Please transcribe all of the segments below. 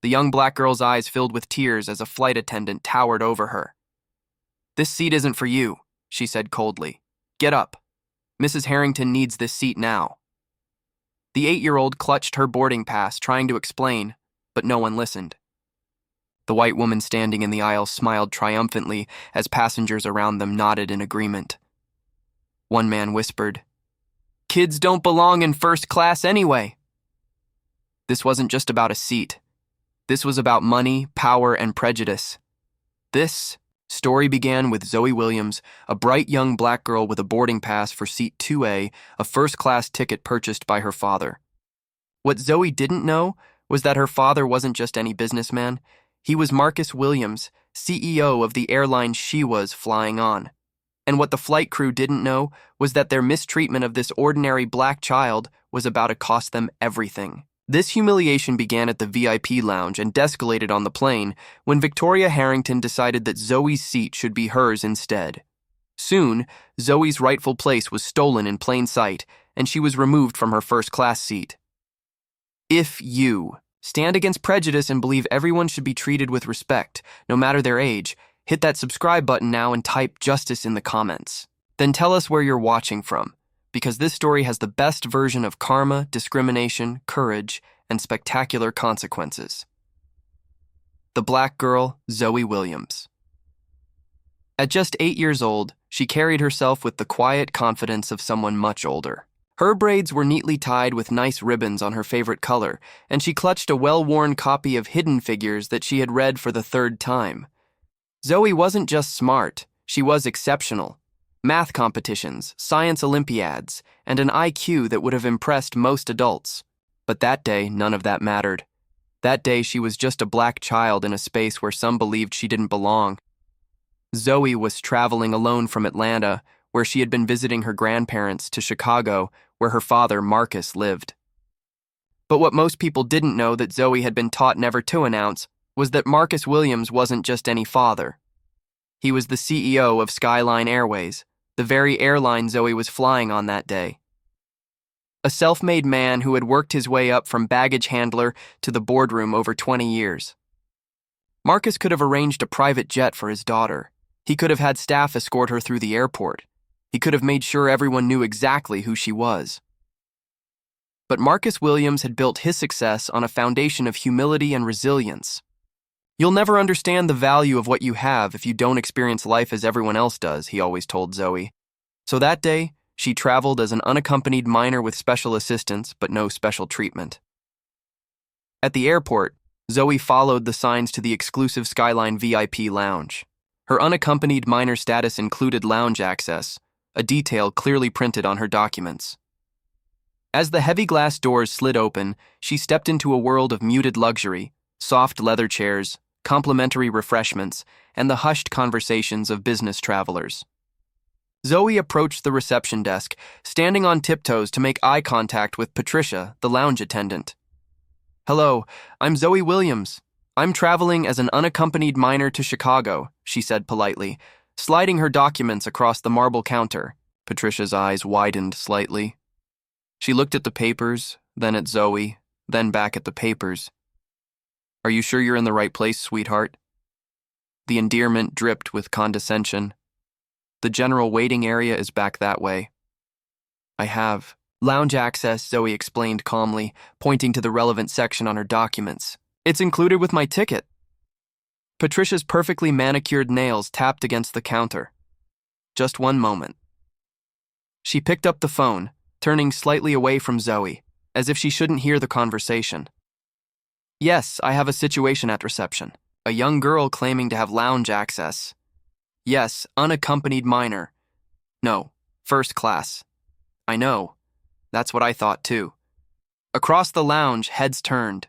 The young black girl's eyes filled with tears as a flight attendant towered over her. "This seat isn't for you," she said coldly. "Get up. Mrs. Harrington needs this seat now." The 8-year-old clutched her boarding pass, trying to explain, but no one listened. The white woman standing in the aisle smiled triumphantly as passengers around them nodded in agreement. One man whispered, "Kids don't belong in first class anyway." This wasn't just about a seat. This was about money, power, and prejudice. This story began with Zoe Williams, a bright young black girl with a boarding pass for seat 2A, a first-class ticket purchased by her father. What Zoe didn't know was that her father wasn't just any businessman. He was Marcus Williams, CEO of the airline she was flying on. And what the flight crew didn't know was that their mistreatment of this ordinary black child was about to cost them everything. This humiliation began at the VIP lounge and escalated on the plane when Victoria Harrington decided that Zoe's seat should be hers instead. Soon, Zoe's rightful place was stolen in plain sight, and she was removed from her first-class seat. If you stand against prejudice and believe everyone should be treated with respect, no matter their age, hit that subscribe button now and type justice in the comments. Then tell us where you're watching from, because this story has the best version of karma, discrimination, courage, and spectacular consequences. The black girl, Zoe Williams. At just 8 years old, she carried herself with the quiet confidence of someone much older. Her braids were neatly tied with nice ribbons on her favorite color, and she clutched a well-worn copy of Hidden Figures that she had read for the 3rd time. Zoe wasn't just smart, she was exceptional. Math competitions, science Olympiads, and an IQ that would have impressed most adults. But that day, none of that mattered. That day, she was just a black child in a space where some believed she didn't belong. Zoe was traveling alone from Atlanta, where she had been visiting her grandparents, to Chicago, where her father, Marcus, lived. But what most people didn't know that Zoe had been taught never to announce was that Marcus Williams wasn't just any father. He was the CEO of Skyline Airways, the very airline Zoe was flying on that day. A self-made man who had worked his way up from baggage handler to the boardroom over 20 years. Marcus could have arranged a private jet for his daughter. He could have had staff escort her through the airport. He could have made sure everyone knew exactly who she was. But Marcus Williams had built his success on a foundation of humility and resilience. "You'll never understand the value of what you have if you don't experience life as everyone else does," he always told Zoe. So that day, she traveled as an unaccompanied minor with special assistance, but no special treatment. At the airport, Zoe followed the signs to the exclusive Skyline VIP lounge. Her unaccompanied minor status included lounge access, a detail clearly printed on her documents. As the heavy glass doors slid open, she stepped into a world of muted luxury, soft leather chairs, complimentary refreshments, and the hushed conversations of business travelers. Zoe approached the reception desk, standing on tiptoes to make eye contact with Patricia, the lounge attendant. "Hello, I'm Zoe Williams. I'm traveling as an unaccompanied minor to Chicago," she said politely, sliding her documents across the marble counter. Patricia's eyes widened slightly. She looked at the papers, then at Zoe, then back at the papers. "Are you sure you're in the right place, sweetheart?" The endearment dripped with condescension. "The general waiting area is back that way." "I have lounge access," Zoe explained calmly, pointing to the relevant section on her documents. "It's included with my ticket." Patricia's perfectly manicured nails tapped against the counter. "Just one moment." She picked up the phone, turning slightly away from Zoe, as if she shouldn't hear the conversation. "Yes, I have a situation at reception. A young girl claiming to have lounge access. Yes, unaccompanied minor. No, first class. I know. That's what I thought too." Across the lounge, heads turned.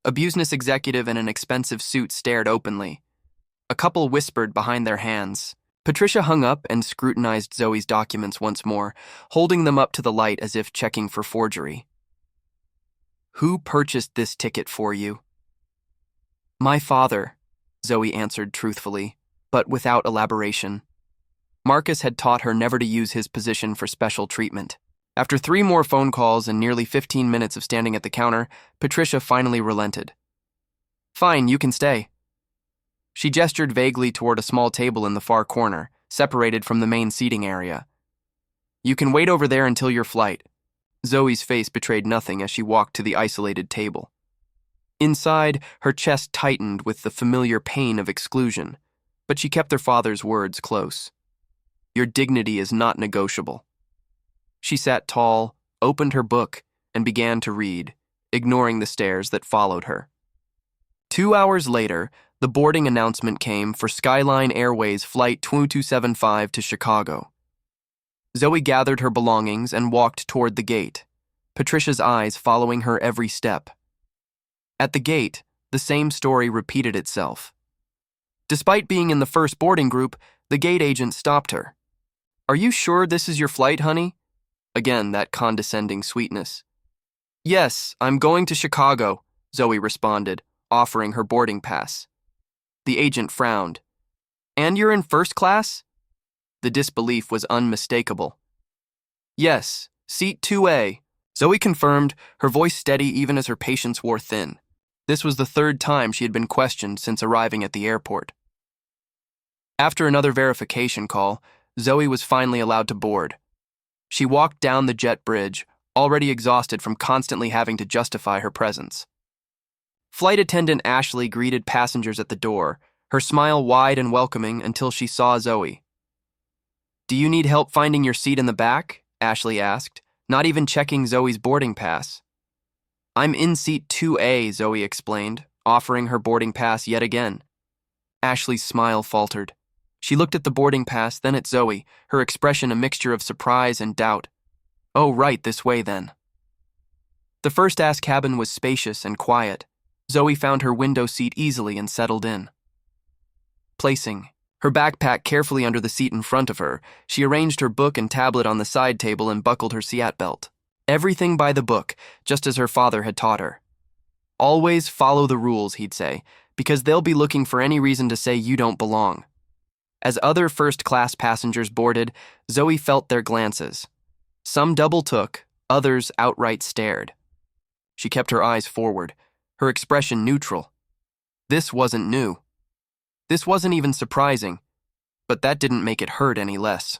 A business executive in an expensive suit stared openly. A couple whispered behind their hands. Patricia hung up and scrutinized Zoe's documents once more, holding them up to the light as if checking for forgery. "Who purchased this ticket for you?" "My father," Zoe answered truthfully, but without elaboration. Marcus had taught her never to use his position for special treatment. After 3 more phone calls and nearly 15 minutes of standing at the counter, Patricia finally relented. Fine, you can stay. She gestured vaguely toward a small table in the far corner, separated from the main seating area. You can wait over there until your flight. Zoe's face betrayed nothing as she walked to the isolated table. Inside, her chest tightened with the familiar pain of exclusion, but she kept her father's words close. Your dignity is not negotiable. She sat tall, opened her book, and began to read, ignoring the stares that followed her. 2 hours later, the boarding announcement came for Skyline Airways Flight 2275 to Chicago. Zoe gathered her belongings and walked toward the gate, Patricia's eyes following her every step. At the gate, the same story repeated itself. Despite being in the first boarding group, the gate agent stopped her. Are you sure this is your flight, honey? Again, that condescending sweetness. Yes, I'm going to Chicago, Zoe responded, offering her boarding pass. The agent frowned. And you're in first class? The disbelief was unmistakable. Yes, seat 2A, Zoe confirmed, her voice steady even as her patience wore thin. This was the third time she had been questioned since arriving at the airport. After another verification call, Zoe was finally allowed to board. She walked down the jet bridge, already exhausted from constantly having to justify her presence. Flight attendant Ashley greeted passengers at the door, her smile wide and welcoming until she saw Zoe. Do you need help finding your seat in the back? Ashley asked, not even checking Zoe's boarding pass. I'm in seat 2A, Zoe explained, offering her boarding pass yet again. Ashley's smile faltered. She looked at the boarding pass, then at Zoe, her expression a mixture of surprise and doubt. Oh, right, this way then. The first-class cabin was spacious and quiet. Zoe found her window seat easily and settled in. Placing her backpack carefully under the seat in front of her, she arranged her book and tablet on the side table and buckled her seat belt. Everything by the book, just as her father had taught her. Always follow the rules, he'd say, because they'll be looking for any reason to say you don't belong. As other first-class passengers boarded, Zoe felt their glances. Some double-took, others outright stared. She kept her eyes forward, her expression neutral. This wasn't new. This wasn't even surprising, but that didn't make it hurt any less.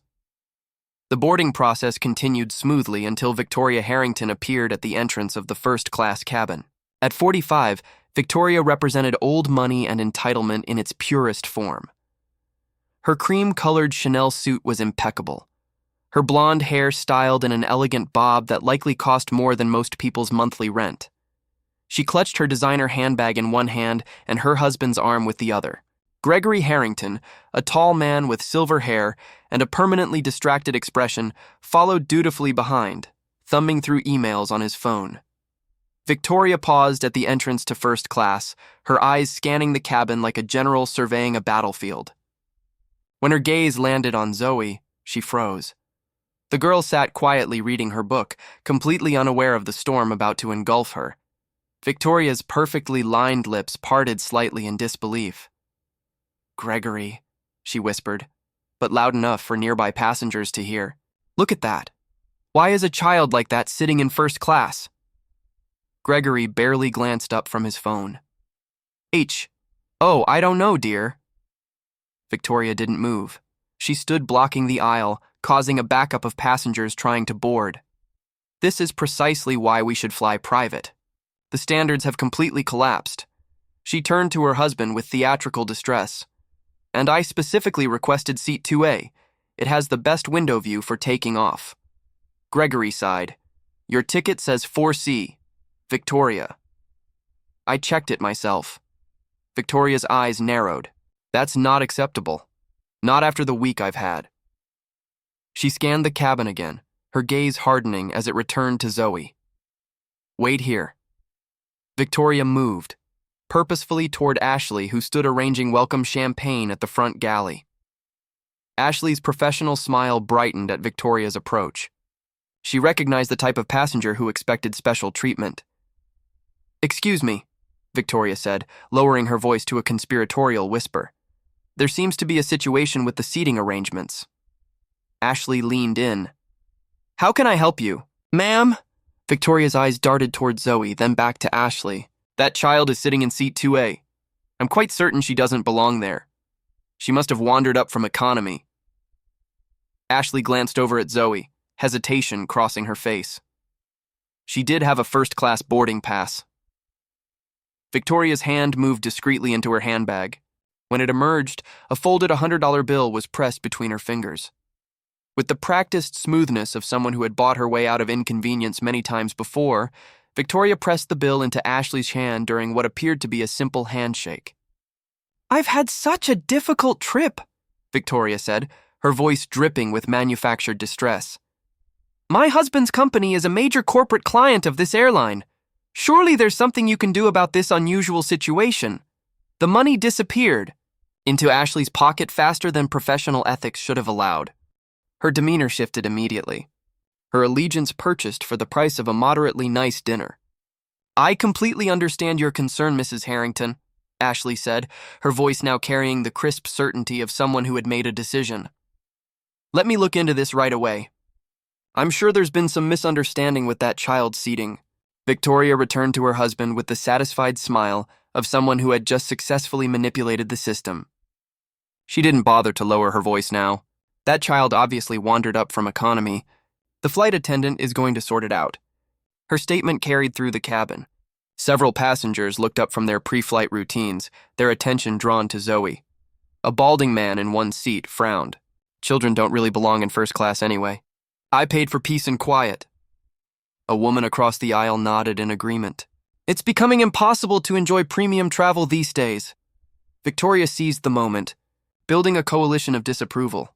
The boarding process continued smoothly until Victoria Harrington appeared at the entrance of the first-class cabin. At 45, Victoria represented old money and entitlement in its purest form. Her cream-colored Chanel suit was impeccable. Her blonde hair styled in an elegant bob that likely cost more than most people's monthly rent. She clutched her designer handbag in one hand and her husband's arm with the other. Gregory Harrington, a tall man with silver hair and a permanently distracted expression, followed dutifully behind, thumbing through emails on his phone. Victoria paused at the entrance to first class, her eyes scanning the cabin like a general surveying a battlefield. When her gaze landed on Zoe, she froze. The girl sat quietly reading her book, completely unaware of the storm about to engulf her. Victoria's perfectly lined lips parted slightly in disbelief. Gregory, she whispered, but loud enough for nearby passengers to hear. Look at that. Why is a child like that sitting in first class? Gregory barely glanced up from his phone. Oh, I don't know, dear. Victoria didn't move. She stood blocking the aisle, causing a backup of passengers trying to board. This is precisely why we should fly private. The standards have completely collapsed. She turned to her husband with theatrical distress. And I specifically requested seat 2A. It has the best window view for taking off. Gregory sighed. Your ticket says 4C. Victoria. I checked it myself. Victoria's eyes narrowed. That's not acceptable. Not after the week I've had. She scanned the cabin again, her gaze hardening as it returned to Zoe. Wait here. Victoria moved, purposefully toward Ashley, who stood arranging welcome champagne at the front galley. Ashley's professional smile brightened at Victoria's approach. She recognized the type of passenger who expected special treatment. Excuse me, Victoria said, lowering her voice to a conspiratorial whisper. There seems to be a situation with the seating arrangements. Ashley leaned in. How can I help you? Ma'am? Victoria's eyes darted toward Zoe, then back to Ashley. That child is sitting in seat 2A. I'm quite certain she doesn't belong there. She must have wandered up from economy. Ashley glanced over at Zoe, hesitation crossing her face. She did have a first-class boarding pass. Victoria's hand moved discreetly into her handbag. When it emerged, a folded $100 bill was pressed between her fingers. With the practiced smoothness of someone who had bought her way out of inconvenience many times before, Victoria pressed the bill into Ashley's hand during what appeared to be a simple handshake. "I've had such a difficult trip," Victoria said, her voice dripping with manufactured distress. "My husband's company is a major corporate client of this airline. Surely there's something you can do about this unusual situation." The money disappeared into Ashley's pocket faster than professional ethics should have allowed. Her demeanor shifted immediately. Her allegiance purchased for the price of a moderately nice dinner. "I completely understand your concern, Mrs. Harrington," Ashley said, her voice now carrying the crisp certainty of someone who had made a decision. "Let me look into this right away. I'm sure there's been some misunderstanding with that child's seating." Victoria returned to her husband with the satisfied smile of someone who had just successfully manipulated the system. She didn't bother to lower her voice now. That child obviously wandered up from economy. The flight attendant is going to sort it out. Her statement carried through the cabin. Several passengers looked up from their pre-flight routines, their attention drawn to Zoe. A balding man in one seat frowned. Children don't really belong in first class anyway. "I paid for peace and quiet." A woman across the aisle nodded in agreement. "It's becoming impossible to enjoy premium travel these days." Victoria seized the moment, building a coalition of disapproval.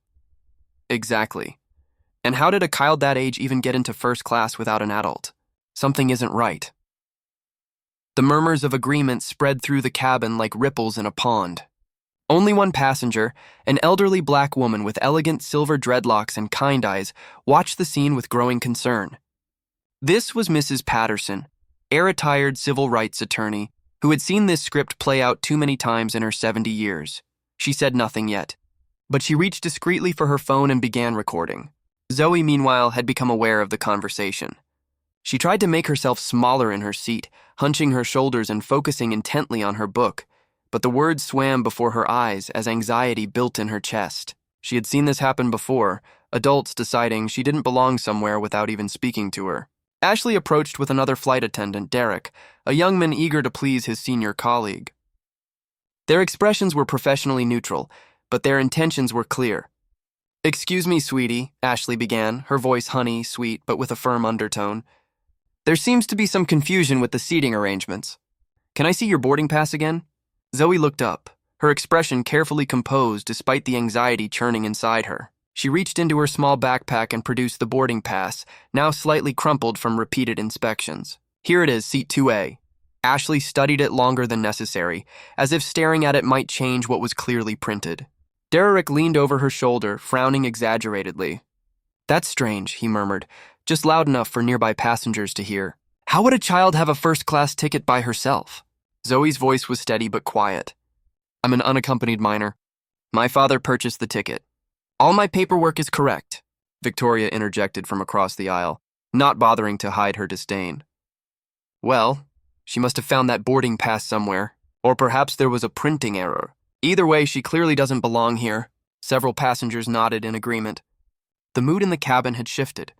Exactly. And how did a child that age even get into first class without an adult? Something isn't right. The murmurs of agreement spread through the cabin like ripples in a pond. Only one passenger, an elderly black woman with elegant silver dreadlocks and kind eyes, watched the scene with growing concern. This was Mrs. Patterson, a retired civil rights attorney who had seen this script play out too many times in her 70 years. She said nothing yet, but she reached discreetly for her phone and began recording. Zoe, meanwhile, had become aware of the conversation. She tried to make herself smaller in her seat, hunching her shoulders and focusing intently on her book, but the words swam before her eyes as anxiety built in her chest. She had seen this happen before, adults deciding she didn't belong somewhere without even speaking to her. Ashley approached with another flight attendant, Derek, a young man eager to please his senior colleague. Their expressions were professionally neutral, but their intentions were clear. "Excuse me, sweetie," Ashley began, her voice honey, sweet, but with a firm undertone. "There seems to be some confusion with the seating arrangements. Can I see your boarding pass again?" Zoe looked up, her expression carefully composed despite the anxiety churning inside her. She reached into her small backpack and produced the boarding pass, now slightly crumpled from repeated inspections. "Here it is, seat 2A. Ashley studied it longer than necessary, as if staring at it might change what was clearly printed. Derek leaned over her shoulder, frowning exaggeratedly. "That's strange," he murmured, just loud enough for nearby passengers to hear. "How would a child have a first-class ticket by herself?" Zoe's voice was steady but quiet. "I'm an unaccompanied minor. My father purchased the ticket. All my paperwork is correct," Victoria interjected from across the aisle, not bothering to hide her disdain. "Well, she must have found that boarding pass somewhere, or perhaps there was a printing error. Either way, she clearly doesn't belong here." Several passengers nodded in agreement. The mood in the cabin had shifted.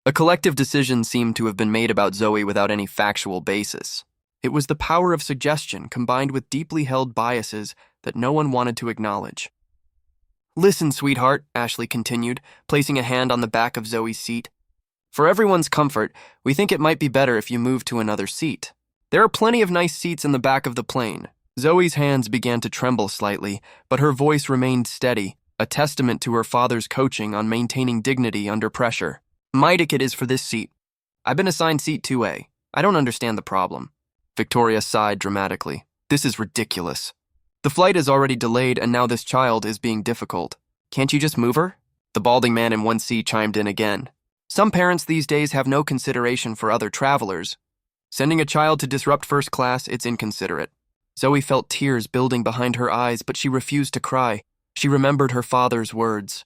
A collective decision seemed to have been made about Zoe without any factual basis. It was the power of suggestion combined with deeply held biases that no one wanted to acknowledge. "Listen, sweetheart," Ashley continued, placing a hand on the back of Zoe's seat. "For everyone's comfort, we think it might be better if you move to another seat. There are plenty of nice seats in the back of the plane." Zoe's hands began to tremble slightly, but her voice remained steady, a testament to her father's coaching on maintaining dignity under pressure. "My ticket is for this seat. I've been assigned seat 2A. I don't understand the problem." Victoria sighed dramatically. "This is ridiculous. The flight is already delayed and now this child is being difficult. Can't you just move her?" The balding man in one seat chimed in again. "Some parents these days have no consideration for other travelers. Sending a child to disrupt first class, it's inconsiderate." Zoe felt tears building behind her eyes, but she refused to cry. She remembered her father's words.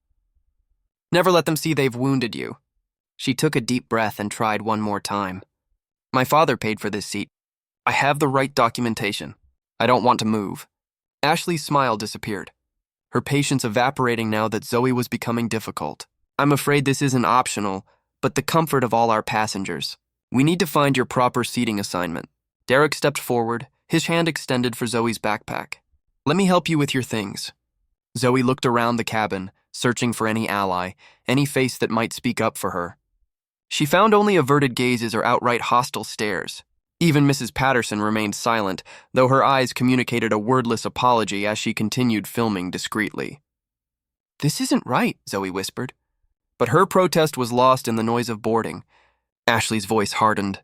"Never let them see they've wounded you." She took a deep breath and tried one more time. "My father paid for this seat. I have the right documentation. I don't want to move." Ashley's smile disappeared, her patience evaporating now that Zoe was becoming difficult. I'm afraid this isn't optional, but the comfort of all our passengers. We need to find your proper seating assignment. Derek stepped forward, his hand extended for Zoe's backpack. Let me help you with your things. Zoe looked around the cabin, searching for any ally, any face that might speak up for her. She found only averted gazes or outright hostile stares. Even Mrs. Patterson remained silent, though her eyes communicated a wordless apology as she continued filming discreetly. This isn't right, Zoe whispered. But her protest was lost in the noise of boarding. Ashley's voice hardened.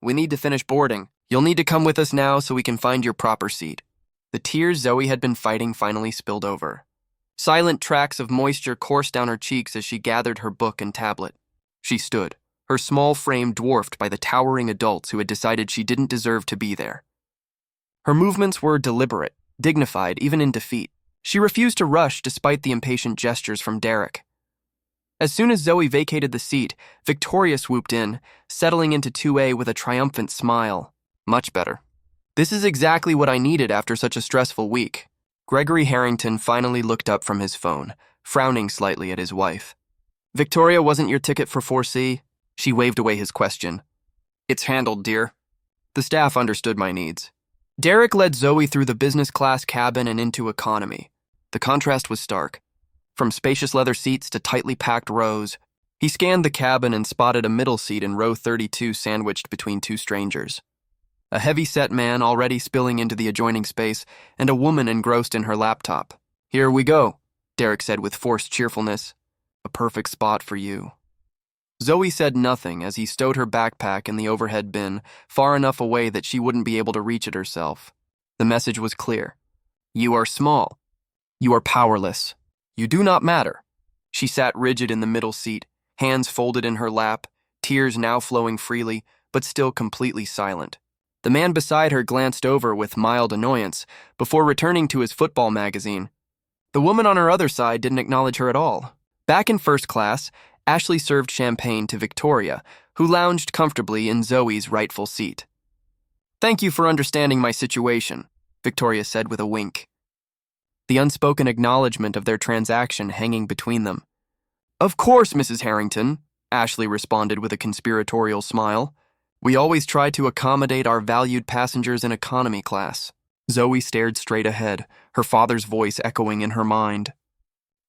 We need to finish boarding. You'll need to come with us now so we can find your proper seat. The tears Zoe had been fighting finally spilled over. Silent tracks of moisture coursed down her cheeks as she gathered her book and tablet. She stood, her small frame dwarfed by the towering adults who had decided she didn't deserve to be there. Her movements were deliberate, dignified even in defeat. She refused to rush despite the impatient gestures from Derek. As soon as Zoe vacated the seat, Victoria swooped in, settling into 2A with a triumphant smile. Much better. This is exactly what I needed after such a stressful week. Gregory Harrington finally looked up from his phone, frowning slightly at his wife. Victoria wasn't your ticket for 4C? She waved away his question. It's handled, dear. The staff understood my needs. Derek led Zoe through the business class cabin and into economy. The contrast was stark. From spacious leather seats to tightly packed rows, he scanned the cabin and spotted a middle seat in row 32 sandwiched between two strangers. A heavy-set man already spilling into the adjoining space, and a woman engrossed in her laptop. Here we go, Derek said with forced cheerfulness. A perfect spot for you. Zoe said nothing as he stowed her backpack in the overhead bin, far enough away that she wouldn't be able to reach it herself. The message was clear. You are small. You are powerless. You do not matter. She sat rigid in the middle seat, hands folded in her lap, tears now flowing freely, but still completely silent. The man beside her glanced over with mild annoyance before returning to his football magazine. The woman on her other side didn't acknowledge her at all. Back in first class, Ashley served champagne to Victoria, who lounged comfortably in Zoe's rightful seat. Thank you for understanding my situation, Victoria said with a wink. The unspoken acknowledgement of their transaction hanging between them. Of course, Mrs. Harrington, Ashley responded with a conspiratorial smile. We always try to accommodate our valued passengers in economy class. Zoe stared straight ahead, her father's voice echoing in her mind.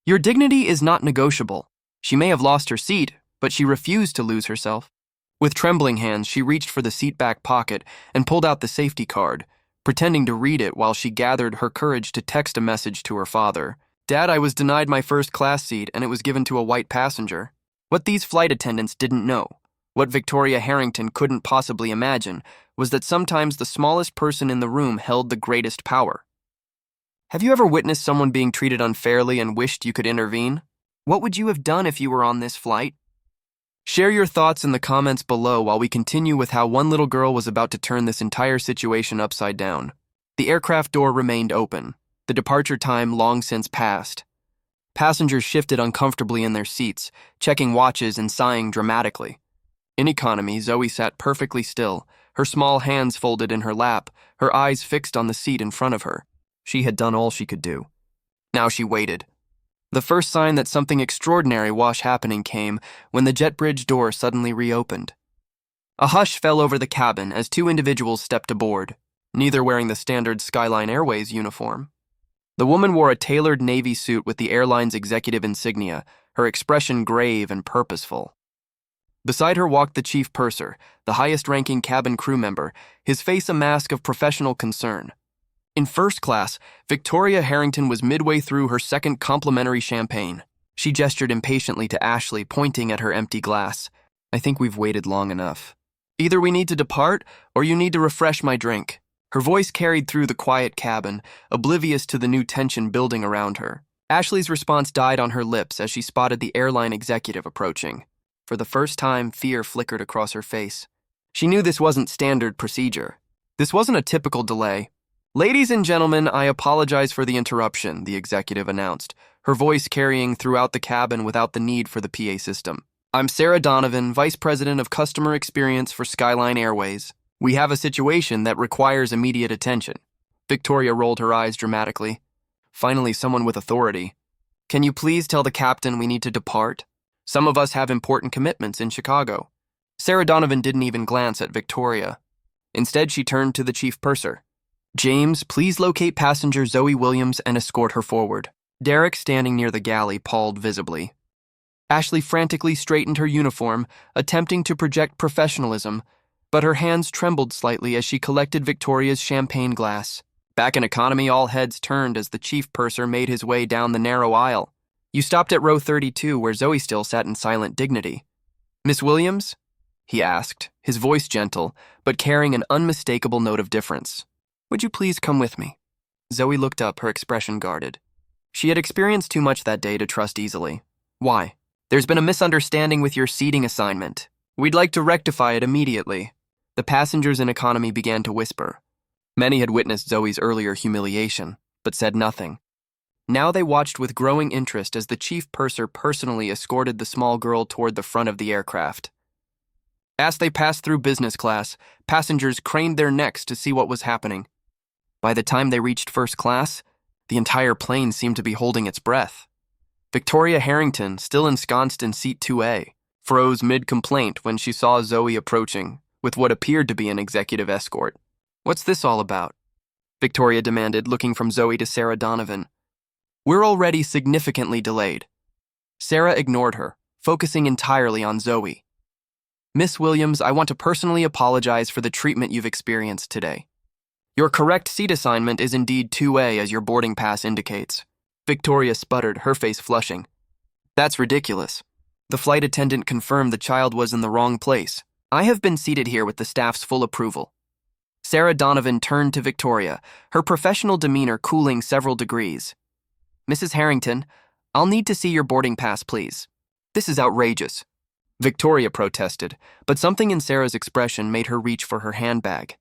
Your dignity is not negotiable. She may have lost her seat, but she refused to lose herself. With trembling hands, she reached for the seat back pocket and pulled out the safety card, pretending to read it while she gathered her courage to text a message to her father. Dad, I was denied my first class seat and it was given to a white passenger. What these flight attendants didn't know, what Victoria Harrington couldn't possibly imagine, was that sometimes the smallest person in the room held the greatest power. Have you ever witnessed someone being treated unfairly and wished you could intervene? What would you have done if you were on this flight? Share your thoughts in the comments below while we continue with how one little girl was about to turn this entire situation upside down. The aircraft door remained open, the departure time long since passed. Passengers shifted uncomfortably in their seats, checking watches and sighing dramatically. In economy, Zoe sat perfectly still, her small hands folded in her lap, her eyes fixed on the seat in front of her. She had done all she could do. Now she waited. The first sign that something extraordinary was happening came when the jet bridge door suddenly reopened. A hush fell over the cabin as two individuals stepped aboard, neither wearing the standard Skyline Airways uniform. The woman wore a tailored navy suit with the airline's executive insignia, her expression grave and purposeful. Beside her walked the chief purser, the highest-ranking cabin crew member, his face a mask of professional concern. In first class, Victoria Harrington was midway through her second complimentary champagne. She gestured impatiently to Ashley, pointing at her empty glass. I think we've waited long enough. Either we need to depart, or you need to refresh my drink. Her voice carried through the quiet cabin, oblivious to the new tension building around her. Ashley's response died on her lips as she spotted the airline executive approaching. For the first time, fear flickered across her face. She knew this wasn't standard procedure. This wasn't a typical delay. Ladies and gentlemen, I apologize for the interruption, the executive announced, her voice carrying throughout the cabin without the need for the PA system. I'm Sarah Donovan, Vice President of Customer Experience for Skyline Airways. We have a situation that requires immediate attention. Victoria rolled her eyes dramatically. Finally, someone with authority. Can you please tell the captain we need to depart? Some of us have important commitments in Chicago. Sarah Donovan didn't even glance at Victoria. Instead, she turned to the chief purser. James, please locate passenger Zoe Williams and escort her forward. Derek, standing near the galley, palled visibly. Ashley frantically straightened her uniform, attempting to project professionalism, but her hands trembled slightly as she collected Victoria's champagne glass. Back in economy, all heads turned as the chief purser made his way down the narrow aisle. You stopped at row 32, where Zoe still sat in silent dignity. Miss Williams? He asked, his voice gentle, but carrying an unmistakable note of difference. Would you please come with me? Zoe looked up, her expression guarded. She had experienced too much that day to trust easily. Why? There's been a misunderstanding with your seating assignment. We'd like to rectify it immediately. The passengers in economy began to whisper. Many had witnessed Zoe's earlier humiliation, but said nothing. Now they watched with growing interest as the chief purser personally escorted the small girl toward the front of the aircraft. As they passed through business class, passengers craned their necks to see what was happening. By the time they reached first class, the entire plane seemed to be holding its breath. Victoria Harrington, still ensconced in seat 2A, froze mid-complaint when she saw Zoe approaching, with what appeared to be an executive escort. What's this all about? Victoria demanded, looking from Zoe to Sarah Donovan. We're already significantly delayed. Sarah ignored her, focusing entirely on Zoe. Miss Williams, I want to personally apologize for the treatment you've experienced today. Your correct seat assignment is indeed 2A, as your boarding pass indicates. Victoria sputtered, her face flushing. That's ridiculous. The flight attendant confirmed the child was in the wrong place. I have been seated here with the staff's full approval. Sarah Donovan turned to Victoria, her professional demeanor cooling several degrees. Mrs. Harrington, I'll need to see your boarding pass, please. This is outrageous. Victoria protested, but something in Sarah's expression made her reach for her handbag.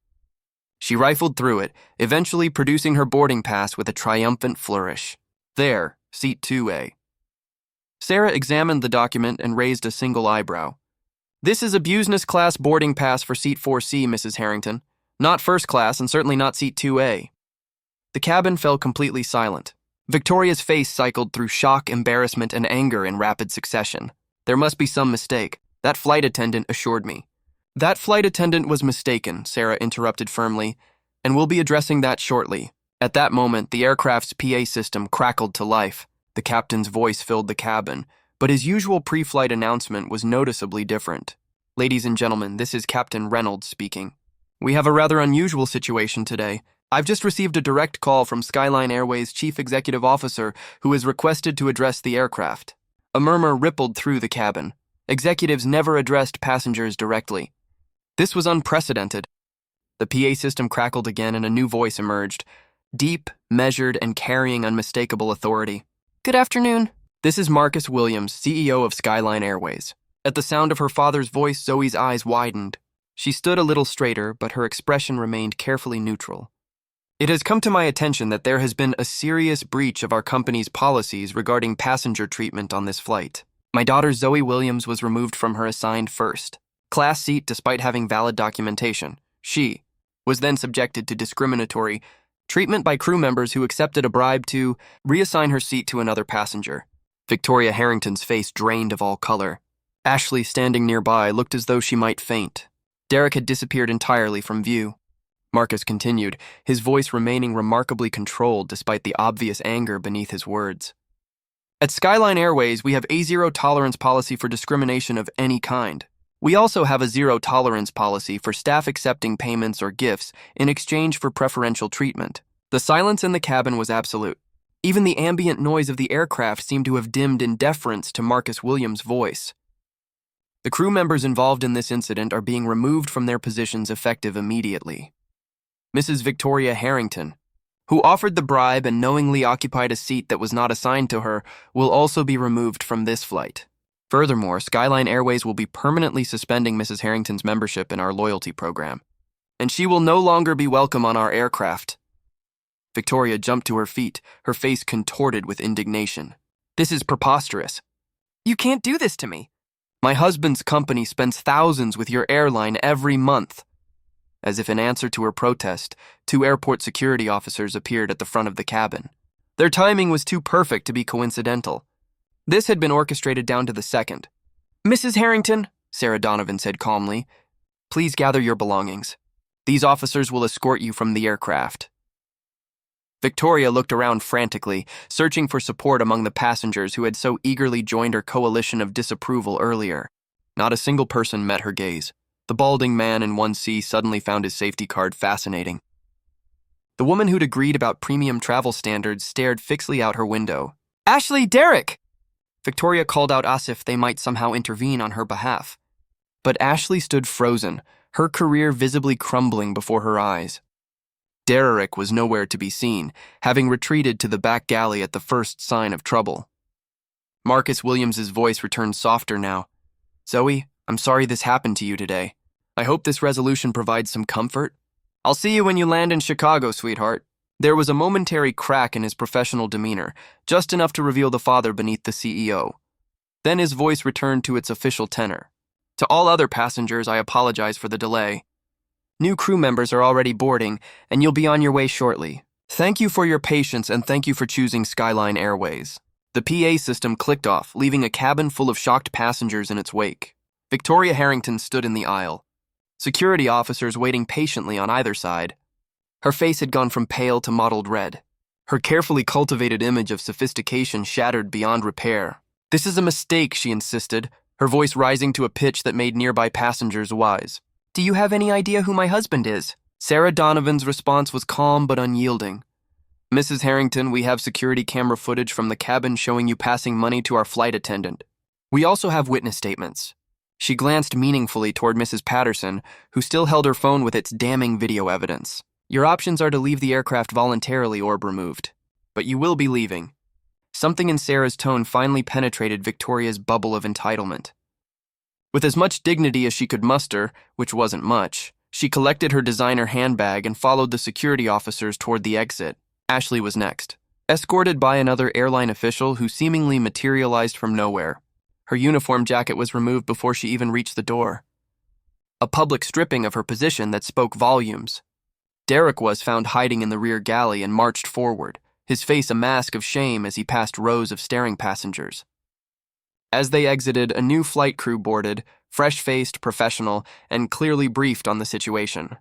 She rifled through it, eventually producing her boarding pass with a triumphant flourish. There, seat 2A. Sarah examined the document and raised a single eyebrow. This is a business class boarding pass for seat 4C, Mrs. Harrington. Not first class and certainly not seat 2A. The cabin fell completely silent. Victoria's face cycled through shock, embarrassment, and anger in rapid succession. There must be some mistake. That flight attendant assured me. That flight attendant was mistaken, Sarah interrupted firmly, and we'll be addressing that shortly. At that moment, the aircraft's PA system crackled to life. The captain's voice filled the cabin, but his usual pre-flight announcement was noticeably different. Ladies and gentlemen, this is Captain Reynolds speaking. We have a rather unusual situation today. I've just received a direct call from Skyline Airways' chief executive officer who is requested to address the aircraft. A murmur rippled through the cabin. Executives never addressed passengers directly. This was unprecedented. The PA system crackled again and a new voice emerged. Deep, measured, and carrying unmistakable authority. Good afternoon. This is Marcus Williams, CEO of Skyline Airways. At the sound of her father's voice, Zoe's eyes widened. She stood a little straighter, but her expression remained carefully neutral. It has come to my attention that there has been a serious breach of our company's policies regarding passenger treatment on this flight. My daughter Zoe Williams was removed from her assigned first class seat despite having valid documentation. She was then subjected to discriminatory treatment by crew members who accepted a bribe to reassign her seat to another passenger. Victoria Harrington's face drained of all color. Ashley, standing nearby, looked as though she might faint. Derek had disappeared entirely from view. Marcus continued, his voice remaining remarkably controlled despite the obvious anger beneath his words. At Skyline Airways, we have a zero-tolerance policy for discrimination of any kind. We also have a zero-tolerance policy for staff accepting payments or gifts in exchange for preferential treatment. The silence in the cabin was absolute. Even the ambient noise of the aircraft seemed to have dimmed in deference to Marcus Williams' voice. The crew members involved in this incident are being removed from their positions effective immediately. Mrs. Victoria Harrington, who offered the bribe and knowingly occupied a seat that was not assigned to her, will also be removed from this flight. Furthermore, Skyline Airways will be permanently suspending Mrs. Harrington's membership in our loyalty program, and she will no longer be welcome on our aircraft. Victoria jumped to her feet, her face contorted with indignation. This is preposterous. You can't do this to me. My husband's company spends thousands with your airline every month. As if in answer to her protest, two airport security officers appeared at the front of the cabin. Their timing was too perfect to be coincidental. This had been orchestrated down to the second. "Mrs. Harrington," Sarah Donovan said calmly, "please gather your belongings. These officers will escort you from the aircraft." Victoria looked around frantically, searching for support among the passengers who had so eagerly joined her coalition of disapproval earlier. Not a single person met her gaze. The balding man in 1C suddenly found his safety card fascinating. The woman who'd agreed about premium travel standards stared fixedly out her window. "Ashley, Derek!" Victoria called out as if they might somehow intervene on her behalf. But Ashley stood frozen, her career visibly crumbling before her eyes. Derek was nowhere to be seen, having retreated to the back galley at the first sign of trouble. Marcus Williams's voice returned softer now. "Zoe, I'm sorry this happened to you today. I hope this resolution provides some comfort. I'll see you when you land in Chicago, sweetheart." There was a momentary crack in his professional demeanor, just enough to reveal the father beneath the CEO. Then his voice returned to its official tenor. "To all other passengers, I apologize for the delay. New crew members are already boarding, and you'll be on your way shortly. Thank you for your patience, and thank you for choosing Skyline Airways." The PA system clicked off, leaving a cabin full of shocked passengers in its wake. Victoria Harrington stood in the aisle, security officers waiting patiently on either side. Her face had gone from pale to mottled red. Her carefully cultivated image of sophistication shattered beyond repair. "This is a mistake," she insisted, her voice rising to a pitch that made nearby passengers wise. "Do you have any idea who my husband is?" Sarah Donovan's response was calm but unyielding. "Mrs. Harrington, we have security camera footage from the cabin showing you passing money to our flight attendant. We also have witness statements." She glanced meaningfully toward Mrs. Patterson, who still held her phone with its damning video evidence. "Your options are to leave the aircraft voluntarily or removed. But you will be leaving." Something in Sarah's tone finally penetrated Victoria's bubble of entitlement. With as much dignity as she could muster, which wasn't much, she collected her designer handbag and followed the security officers toward the exit. Ashley was next, escorted by another airline official who seemingly materialized from nowhere. Her uniform jacket was removed before she even reached the door. A public stripping of her position that spoke volumes. Derek was found hiding in the rear galley and marched forward, his face a mask of shame as he passed rows of staring passengers. As they exited, a new flight crew boarded, fresh-faced, professional, and clearly briefed on the situation.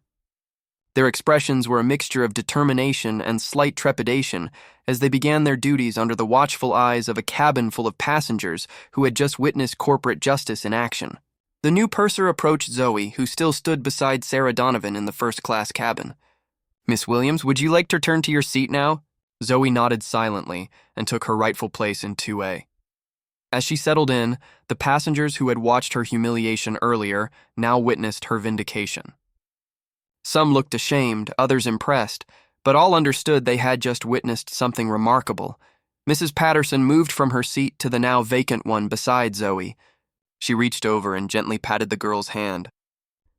Their expressions were a mixture of determination and slight trepidation as they began their duties under the watchful eyes of a cabin full of passengers who had just witnessed corporate justice in action. The new purser approached Zoe, who still stood beside Sarah Donovan in the first-class cabin. "Miss Williams, would you like to return to your seat now?" Zoe nodded silently and took her rightful place in 2A. As she settled in, the passengers who had watched her humiliation earlier now witnessed her vindication. Some looked ashamed, others impressed, but all understood they had just witnessed something remarkable. Mrs. Patterson moved from her seat to the now vacant one beside Zoe. She reached over and gently patted the girl's hand.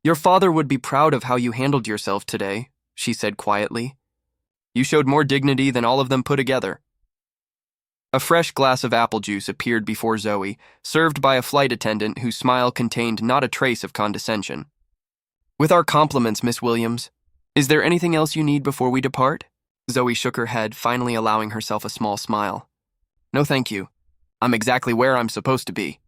"Your father would be proud of how you handled yourself today," she said quietly. "You showed more dignity than all of them put together." A fresh glass of apple juice appeared before Zoe, served by a flight attendant whose smile contained not a trace of condescension. "With our compliments, Miss Williams. Is there anything else you need before we depart?" Zoe shook her head, finally allowing herself a small smile. "No, thank you. I'm exactly where I'm supposed to be."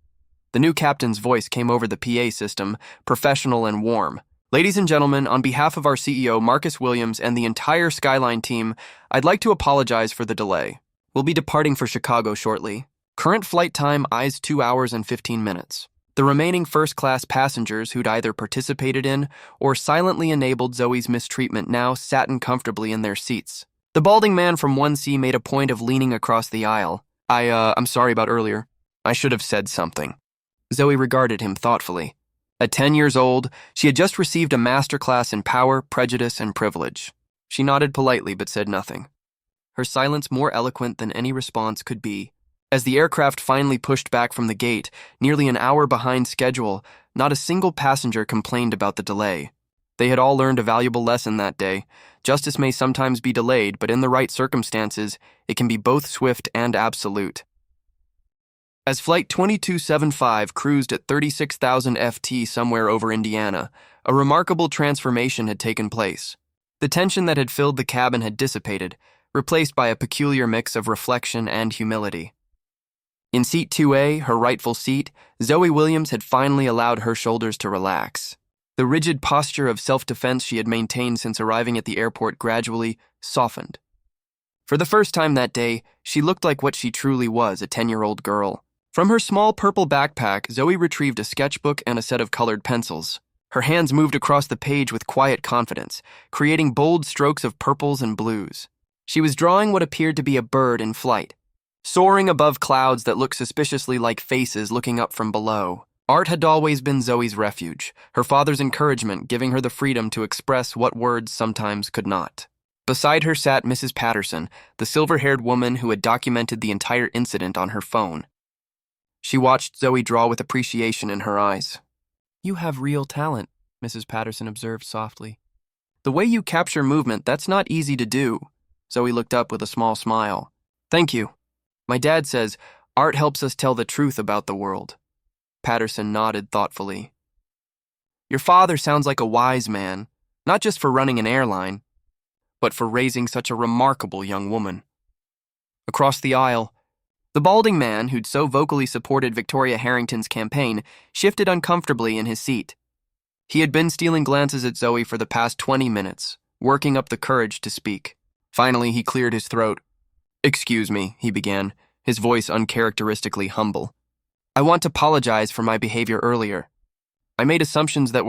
The new captain's voice came over the PA system, professional and warm. "Ladies and gentlemen, on behalf of our CEO, Marcus Williams, and the entire Skyline team, I'd like to apologize for the delay. We'll be departing for Chicago shortly. Current flight time eyes 2 hours and 15 minutes. The remaining first-class passengers who'd either participated in or silently enabled Zoe's mistreatment now sat comfortably in their seats." The balding man from 1C made a point of leaning across the aisle. I'm sorry about earlier. I should have said something." Zoe regarded him thoughtfully. At 10 years old, she had just received a masterclass in power, prejudice, and privilege. She nodded politely but said nothing. Her silence more eloquent than any response could be. As the aircraft finally pushed back from the gate, nearly an hour behind schedule, not a single passenger complained about the delay. They had all learned a valuable lesson that day. Justice may sometimes be delayed, but in the right circumstances, it can be both swift and absolute. As Flight 2275 cruised at 36,000 FT somewhere over Indiana, A remarkable transformation had taken place. The tension that had filled the cabin had dissipated, replaced by a peculiar mix of reflection and humility. In seat 2A, her rightful seat, Zoe Williams had finally allowed her shoulders to relax. The rigid posture of self-defense she had maintained since arriving at the airport gradually softened. For the first time that day, she looked like what she truly was, a 10-year-old girl. From her small purple backpack, Zoe retrieved a sketchbook and a set of colored pencils. Her hands moved across the page with quiet confidence, creating bold strokes of purples and blues. She was drawing what appeared to be a bird in flight, soaring above clouds that looked suspiciously like faces looking up from below. Art had always been Zoe's refuge, her father's encouragement giving her the freedom to express what words sometimes could not. Beside her sat Mrs. Patterson, the silver-haired woman who had documented the entire incident on her phone. She watched Zoe draw with appreciation in her eyes. "You have real talent," Mrs. Patterson observed softly. "The way you capture movement, that's not easy to do." Zoe looked up with a small smile. "Thank you. My dad says art helps us tell the truth about the world." Patterson nodded thoughtfully. "Your father sounds like a wise man, not just for running an airline, but for raising such a remarkable young woman." Across the aisle, the balding man who'd so vocally supported Victoria Harrington's campaign shifted uncomfortably in his seat. He had been stealing glances at Zoe for the past 20 minutes, working up the courage to speak. Finally, he cleared his throat. "Excuse me," he began, his voice uncharacteristically humble. "I want to apologize for my behavior earlier. I made assumptions that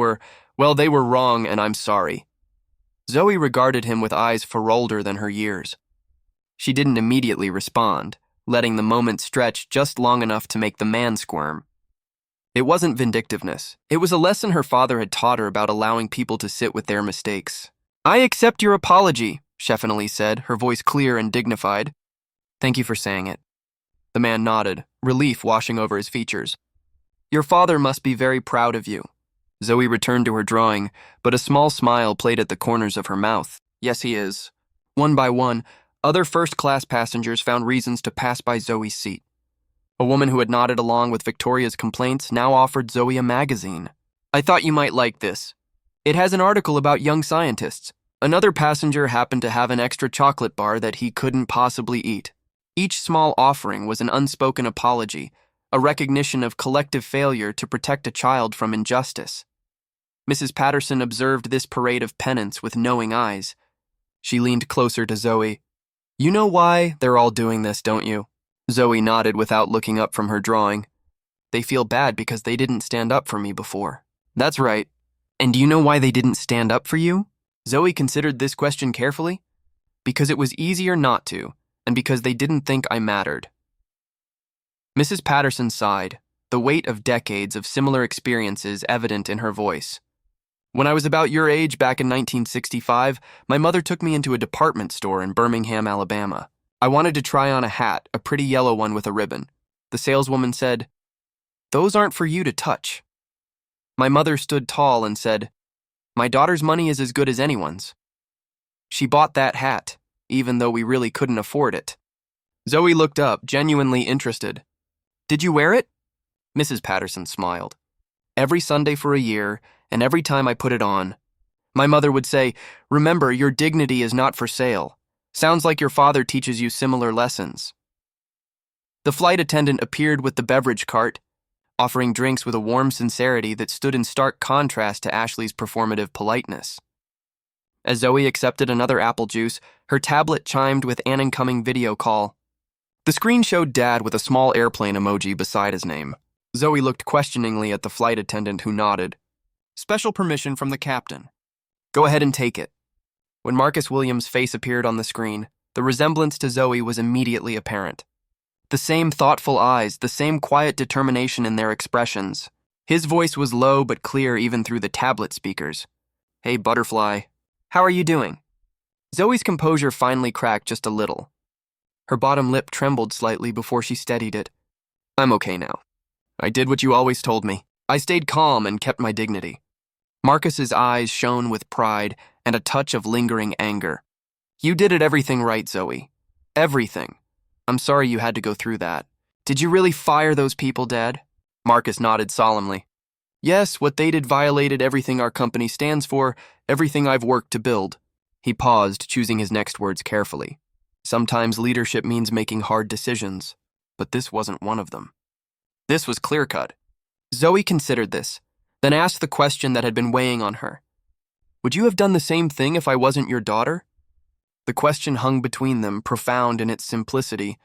they were wrong, and I'm sorry." Zoe regarded him with eyes far older than her years. She didn't immediately respond, letting the moment stretch just long enough to make the man squirm. It wasn't vindictiveness. It was a lesson her father had taught her about allowing people to sit with their mistakes. "I accept your apology," Sheffenally said, her voice clear and dignified. "Thank you for saying it." The man nodded, relief washing over his features. "Your father must be very proud of you." Zoe returned to her drawing, but a small smile played at the corners of her mouth. "Yes, he is." One by one, other first-class passengers found reasons to pass by Zoe's seat. A woman who had nodded along with Victoria's complaints now offered Zoe a magazine. "I thought you might like this. It has an article about young scientists." Another passenger happened to have an extra chocolate bar that he couldn't possibly eat. Each small offering was an unspoken apology, a recognition of collective failure to protect a child from injustice. Mrs. Patterson observed this parade of penance with knowing eyes. She leaned closer to Zoe. "You know why they're all doing this, don't you?" Zoe nodded without looking up from her drawing. "They feel bad because they didn't stand up for me before." "That's right. And do you know why they didn't stand up for you?" Zoe considered this question carefully. "Because it was easier not to, and because they didn't think I mattered." Mrs. Patterson sighed, the weight of decades of similar experiences evident in her voice. "When I was about your age back in 1965, my mother took me into a department store in Birmingham, Alabama. I wanted to try on a hat, a pretty yellow one with a ribbon. The saleswoman said, 'Those aren't for you to touch.' My mother stood tall and said, 'My daughter's money is as good as anyone's.' She bought that hat, even though we really couldn't afford it." Zoe looked up, genuinely interested. "Did you wear it?" Mrs. Patterson smiled. "Every Sunday for a year, and every time I put it on. My mother would say, 'Remember, your dignity is not for sale.' Sounds like your father teaches you similar lessons." The flight attendant appeared with the beverage cart, offering drinks with a warm sincerity that stood in stark contrast to Ashley's performative politeness. As Zoe accepted another apple juice, her tablet chimed with an incoming video call. The screen showed Dad with a small airplane emoji beside his name. Zoe looked questioningly at the flight attendant who nodded. "Special permission from the captain." "Go ahead and take it." When Marcus Williams' face appeared on the screen, the resemblance to Zoe was immediately apparent. The same thoughtful eyes, the same quiet determination in their expressions. His voice was low but clear even through the tablet speakers. "Hey, Butterfly. How are you doing?" Zoe's composure finally cracked just a little. Her bottom lip trembled slightly before she steadied it. "I'm okay now. I did what you always told me. I stayed calm and kept my dignity." Marcus's eyes shone with pride and a touch of lingering anger. "You did it everything right, Zoe. Everything. I'm sorry you had to go through that. Did you really fire those people, Dad?" Marcus nodded solemnly. Yes, what they did violated everything our company stands for, everything I've worked to build. He paused, choosing his next words carefully. Sometimes leadership means making hard decisions, but this wasn't one of them. This was clear-cut. Zoe considered this, then asked the question that had been weighing on her. Would you have done the same thing if I wasn't your daughter? The question hung between them, profound in its simplicity.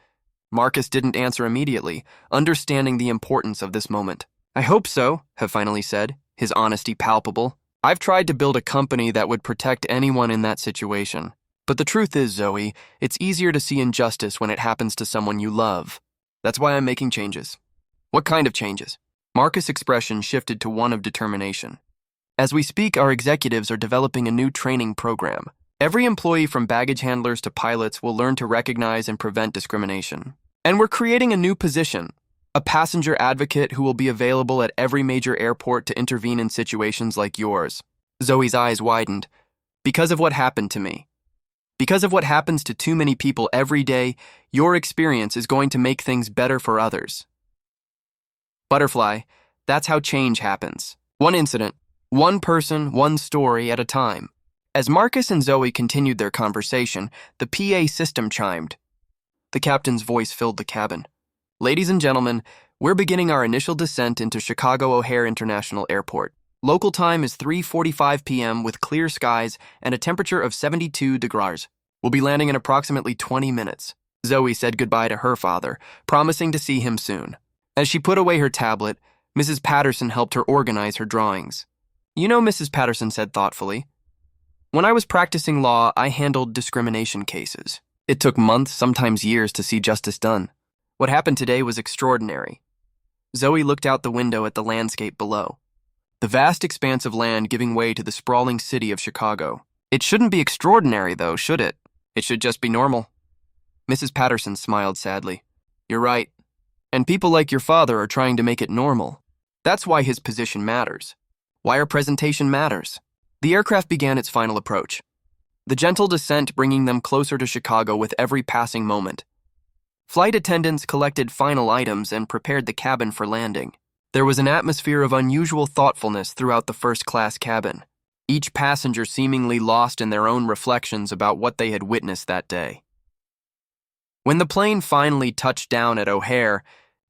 Marcus didn't answer immediately, understanding the importance of this moment. I hope so, he finally said, his honesty palpable. I've tried to build a company that would protect anyone in that situation. But the truth is, Zoe, it's easier to see injustice when it happens to someone you love. That's why I'm making changes. What kind of changes? Marcus' expression shifted to one of determination. As we speak, our executives are developing a new training program. Every employee from baggage handlers to pilots will learn to recognize and prevent discrimination. And we're creating a new position, a passenger advocate who will be available at every major airport to intervene in situations like yours. Zoe's eyes widened. Because of what happened to me. Because of what happens to too many people every day, your experience is going to make things better for others. Butterfly, that's how change happens. One incident, one person, one story at a time. As Marcus and Zoe continued their conversation, the PA system chimed. The captain's voice filled the cabin. Ladies and gentlemen, we're beginning our initial descent into Chicago O'Hare International Airport. Local time is 3:45 p.m. with clear skies and a temperature of 72 degrees. We'll be landing in approximately 20 minutes. Zoe said goodbye to her father, promising to see him soon. As she put away her tablet, Mrs. Patterson helped her organize her drawings. You know, Mrs. Patterson said thoughtfully, when I was practicing law, I handled discrimination cases. It took months, sometimes years, to see justice done. What happened today was extraordinary. Zoe looked out the window at the landscape below. The vast expanse of land giving way to the sprawling city of Chicago. It shouldn't be extraordinary, though, should it? It should just be normal. Mrs. Patterson smiled sadly. You're right. And people like your father are trying to make it normal. That's why his position matters. Why our presentation matters. The aircraft began its final approach. The gentle descent bringing them closer to Chicago with every passing moment. Flight attendants collected final items and prepared the cabin for landing. There was an atmosphere of unusual thoughtfulness throughout the first-class cabin, each passenger seemingly lost in their own reflections about what they had witnessed that day. When the plane finally touched down at O'Hare,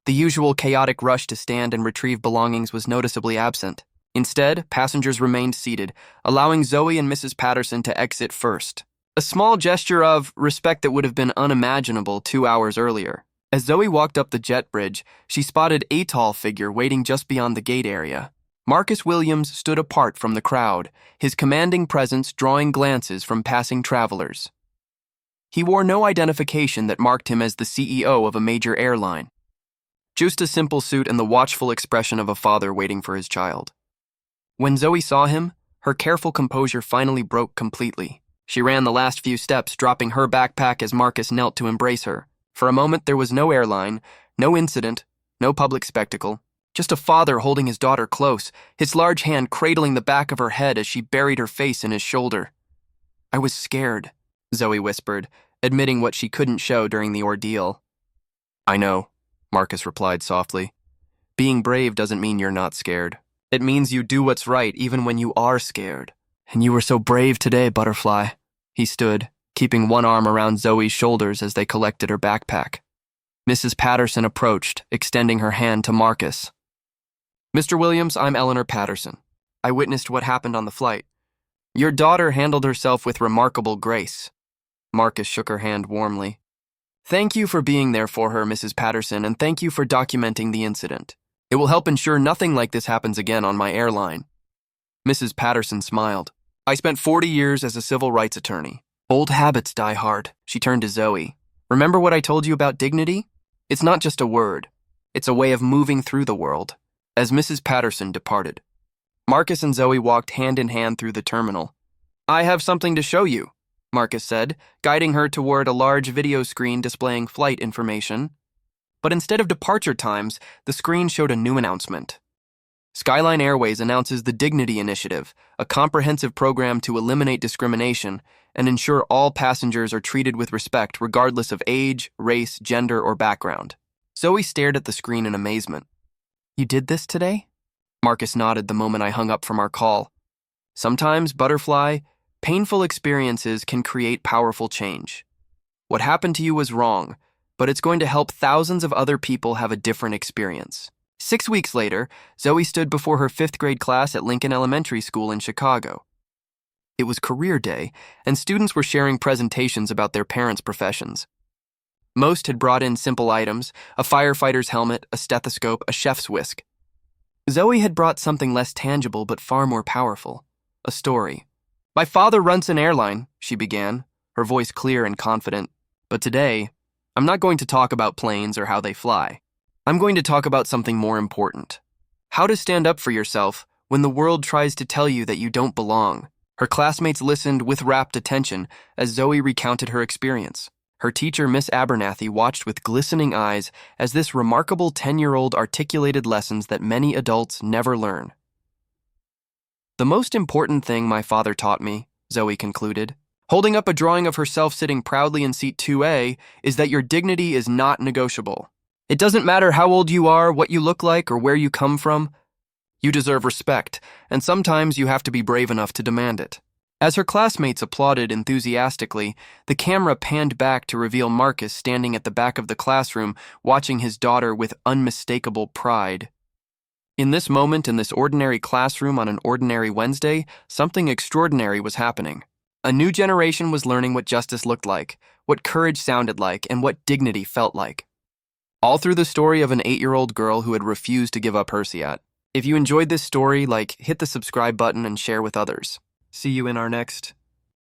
the usual chaotic rush to stand and retrieve belongings was noticeably absent. Instead, passengers remained seated, allowing Zoe and Mrs. Patterson to exit first. A small gesture of respect that would have been unimaginable 2 hours earlier. As Zoe walked up the jet bridge, she spotted a tall figure waiting just beyond the gate area. Marcus Williams stood apart from the crowd, his commanding presence drawing glances from passing travelers. He wore no identification that marked him as the CEO of a major airline. Just a simple suit and the watchful expression of a father waiting for his child. When Zoe saw him, her careful composure finally broke completely. She ran the last few steps, dropping her backpack as Marcus knelt to embrace her. For a moment, there was no airline, no incident, no public spectacle, just a father holding his daughter close, his large hand cradling the back of her head as she buried her face in his shoulder. I was scared, Zoe whispered, admitting what she couldn't show during the ordeal. I know, Marcus replied softly. Being brave doesn't mean you're not scared. It means you do what's right even when you are scared. And you were so brave today, Butterfly. He stood, keeping one arm around Zoe's shoulders as they collected her backpack. Mrs. Patterson approached, extending her hand to Marcus. Mr. Williams, I'm Eleanor Patterson. I witnessed what happened on the flight. Your daughter handled herself with remarkable grace. Marcus shook her hand warmly. Thank you for being there for her, Mrs. Patterson, and thank you for documenting the incident. It will help ensure nothing like this happens again on my airline. Mrs. Patterson smiled. I spent 40 years as a civil rights attorney. Old habits die hard. She turned to Zoe. Remember what I told you about dignity? It's not just a word. It's a way of moving through the world. As Mrs. Patterson departed, Marcus and Zoe walked hand in hand through the terminal. I have something to show you, Marcus said, guiding her toward a large video screen displaying flight information. But instead of departure times, the screen showed a new announcement. Skyline Airways announces the Dignity Initiative, a comprehensive program to eliminate discrimination and ensure all passengers are treated with respect regardless of age, race, gender, or background. Zoe stared at the screen in amazement. You did this today? Marcus nodded the moment I hung up from our call. Sometimes, Butterfly, painful experiences can create powerful change. What happened to you was wrong, but it's going to help thousands of other people have a different experience. 6 weeks later, Zoe stood before her 5th grade class at Lincoln Elementary School in Chicago. It was career day, and students were sharing presentations about their parents' professions. Most had brought in simple items: a firefighter's helmet, a stethoscope, a chef's whisk. Zoe had brought something less tangible but far more powerful: a story. "My father runs an airline," she began, her voice clear and confident. "But today, I'm not going to talk about planes or how they fly. I'm going to talk about something more important: how to stand up for yourself when the world tries to tell you that you don't belong." Her classmates listened with rapt attention as Zoe recounted her experience. Her teacher, Miss Abernathy, watched with glistening eyes as this remarkable 10-year-old articulated lessons that many adults never learn. "The most important thing my father taught me," Zoe concluded, holding up a drawing of herself sitting proudly in seat 2A, "is that your dignity is not negotiable. It doesn't matter how old you are, what you look like, or where you come from. You deserve respect, and sometimes you have to be brave enough to demand it." As her classmates applauded enthusiastically, the camera panned back to reveal Marcus standing at the back of the classroom, watching his daughter with unmistakable pride. In this moment, in this ordinary classroom on an ordinary Wednesday, something extraordinary was happening. A new generation was learning what justice looked like, what courage sounded like, and what dignity felt like. All through the story of an 8-year-old girl who had refused to give up Hersiat. If you enjoyed this story, hit the subscribe button and share with others. See you in our next